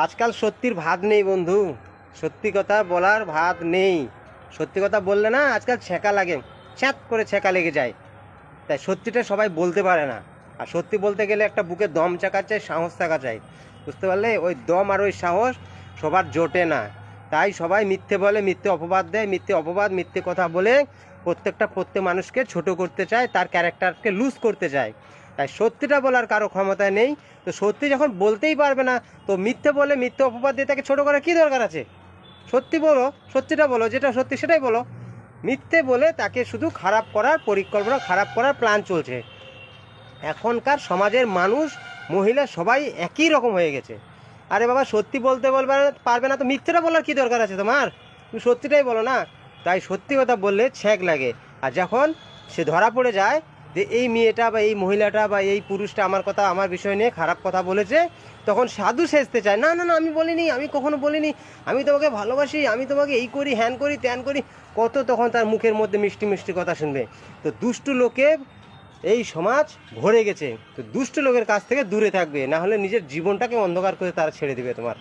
আজকাল সত্যির ভাত নেই বন্ধু। সত্যি কথা বলার ভাত নেই। সত্যি কথা বললে না আজকাল ছ্যাঁকা লাগে, ছ্যাঁত করে ছ্যাঁকা লেগে যায়। তাই সত্যিটা সবাই বলতে পারে না। আর সত্যি বলতে গেলে একটা বুকে দম চাকা চাই, সাহস থাকা চাই। বুঝতে পারলে? ওই দম আর ওই সাহস সবার জোটে না। তাই সবাই মিথ্যে বলে, মিথ্যে অপবাদ দেয়, মিথ্যে অপবাদ মিথ্যে কথা বলে প্রত্যেক মানুষকে ছোট করতে চায়, তার ক্যারেক্টারকে লুজ করতে চায়। তাই সত্যিটা বলার কারো ক্ষমতা নেই। তো সত্যি যখন বলতেই পারবে না, তো মিথ্যে বলে মিথ্যে অপবাদ দিয়ে তাকে ছোট করার কী দরকার আছে? সত্যি বলো, সত্যিটা বলো, যেটা সত্যি সেটাই বলো। মিথ্যে বলে তাকে শুধু খারাপ করার পরিকল্পনা, খারাপ করার প্ল্যান চলছে। এখনকার সমাজের মানুষ, মহিলা সবাই একই রকম হয়ে গেছে। আরে বাবা, সত্যি বলতে বলবে না, পারবে না তো মিথ্যেটা বলার কী দরকার আছে তোমার? তুমি সত্যিটাই বলো না। তাই সত্যি কথা বললে ছ্যাঁক লাগে। আর যখন সে ধরা পড়ে যায় যে এই মেয়েটা বা এই মহিলাটা বা এই পুরুষটা আমার কথা, আমার বিষয় নিয়ে খারাপ কথা বলেছে, তখন সাধু সেজতে চায়, না না না, আমি বলিনি, আমি কখনো বলিনি, আমি তোমাকে ভালোবাসি, আমি তোমাকে এই করি, হ্যান করি, ত্যান করি। কত তখন তার মুখের মধ্যে মিষ্টি মিষ্টি কথা শুনবে। তো দুষ্টু লোকে এই সমাজ ভরে গেছে। তো দুষ্ট লোকের কাছ থেকে দূরে থাকবে, না হলে নিজের জীবনটাকে অন্ধকার করে তারা ছেড়ে দিবে তোমার।